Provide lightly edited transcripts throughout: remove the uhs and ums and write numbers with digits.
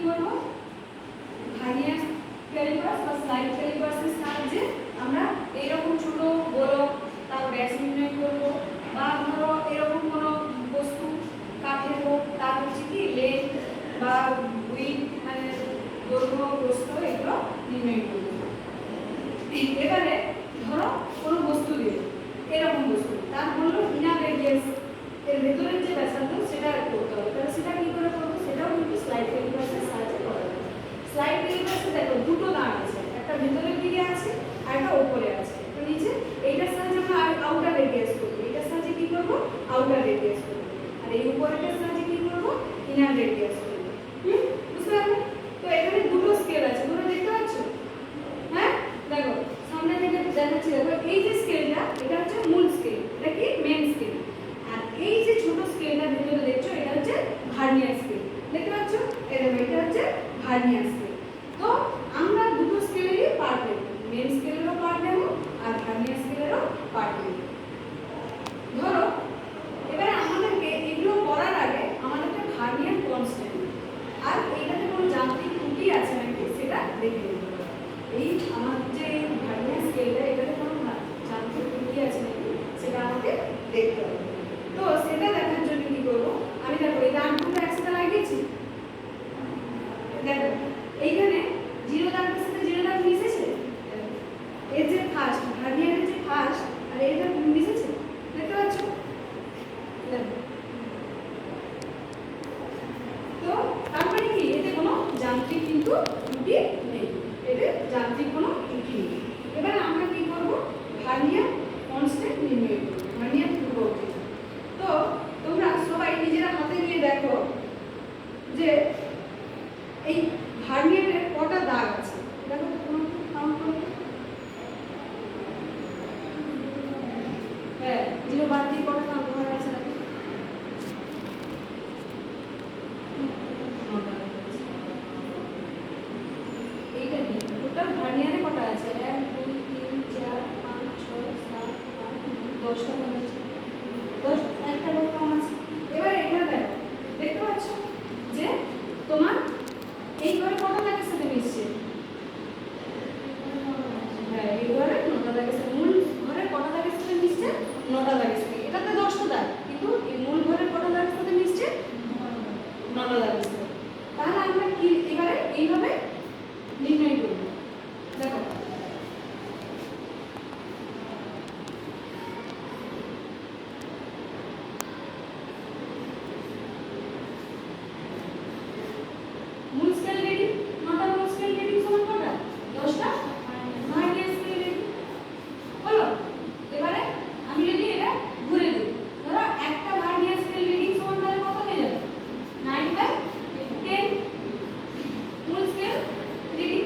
করব, vernier callipers বা slide ক্যালিপার্সের সাহায্যে আমরা এইরকম ছোট গোলক তার ব্যাস নির্ণয় করব, বা ধরো এরকম কোনো বস্তু কাঠের হোক তার হচ্ছে কি লেন্থ বা উইথ মানে দৈর্ঘ্য প্রস্থ এগুলো নির্ণয় করব। এবারে ধরো কোনো বস্তু দিয়ে এরকম বস্তু তার হলো ইনার রেডিয়াস এর ভেতরের যে ব্যাসার্ধ সেটা করতে হবে। তাহলে সেটা কি করে করবো, সেটাও কিন্তু স্লাইড ক্যালিপার্সের সাহায্যে করা যাবে। স্লাইড ক্যালিপার্সে দেখো দুটো দাগ আছে, একটা ভেতরের দিকে আছে আর একটা উপরে আছে, তো নিচে এইটার সাহায্যে আমরা আউটার রেডিয়াস করব, এইটার সাহায্যে কি করব আউটার রেডিয়াস করব, আর এই উপরেরটার সাহায্যে কি করব ইনার রেডিয়াস করব। বুঝতে পারলে? তো এখানে দুটো স্কেল আছে, তোমরা দেখতে পাচ্ছ? হ্যাঁ দেখো সামনে থেকে দেখাচ্ছি, দেখো এই যে স্কেলটা এটা হচ্ছে মূল স্কেল, এটা কি মেন স্কেল, আর এই যে ছোট স্কেলটা ভিতরে দেখছো এটা হচ্ছে ভার্নিয়ার স্কেল। দেখতে পাচ্ছ? এটা হচ্ছে ভার্নিয়ার স্কেল। তো আমরা দুটো স্কেলেরই পার্ট নেব, মেন স্কেলেরও পার্ট নেব আর ভার্নিয়ার স্কেলেরও পার্ট নেব। ধরো এবারে আমাদেরকে এগুলো করার আগে আমাদেরকে ভার্নিয়ার কনস্ট্যান্ট আর এইটাতে কোনো যান্ত্রিক ত্রুটি আছে নাকি সেটা দেখে নিতে হবে। এই আমার যে ভার্নিয়ার স্কেলটা এটাতে কোনো যান্ত্রিক ত্রুটি আছে নাকি সেটা আমাকে দেখতে হবে। তো সেটা দেখার জন্য কি করবো, আমি দেখো এই দাগগুলো একসাথে লাগিয়েছি, দেখো এইখানে জিরো দাগের সাথে জিরো দাগ মিশেছে, এর যে ফার্স্ট ভার্নিয়ারের যে ফার্স্ট আর এটা মিশেছে, দেখতে পাচ্ছ? দেখো তো তার মানে কি এতে কোনো যান্ত্রিক কিন্তু ত্রুটি নেই, এতে যান্ত্রিক কোনো ত্রুটি নেই। এবার আমরা কি করব, ভার্নিয়ার কনস্ট্যান্ট নির্ণয় করব, ভার্নিয়ার ধ্রুবক। তো তোমরা সবাই নিজেরা হাতে নিয়ে দেখো যে এই ভার্নিয়ারের কটা দাগ আছে, দেখো তোমরা কাউন্ট করো। হ্যাঁ জিরো বাদ দিয়ে কটা দাগ হয়ে আছে, এইটা কি টোটাল ভার্নিয়ারে কটা আছে, 1 2 3 4 5 6 7 8 9 10টা মনে আছে, 10 একটা লোক কম আছে। এবার এখানে দেখো, দেখতে পাচ্ছ যে তোমার এই ঘরে কটা দাগের সাথে মিশছে, হ্যাঁ এই ঘরে 9টা দাগের সাথে, মূল ঘরে কটা দাগের সাথে মিশছে 9টা দাগের সাথে, এটাতে 10টা দাগ কিন্তু এই মূল ঘরে কটা দাগের সাথে মিশছে 9টা দাগের সাথে। তাহলে আমরা কি এবারে এইভাবে নির্ণয় করব, দেখো মূল স্কেল রিডিং 9টা, মূল স্কেল রিডিং সমান কটা 10টা, ভার্নিয়ার স্কেল রিডিং হলো। এবারে আমি যদি এটা ঘুরে দিই, ধরো একটা ভার্নিয়ার স্কেল রিডিং সমান তাহলে কত হয়ে যাবে 9/10 মূল স্কেল রিডিং।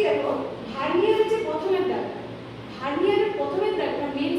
দেখো ভার্নিয়ারের যে প্রথমের দাগ, ভার্নিয়ারের প্রথমের দাগটা মেন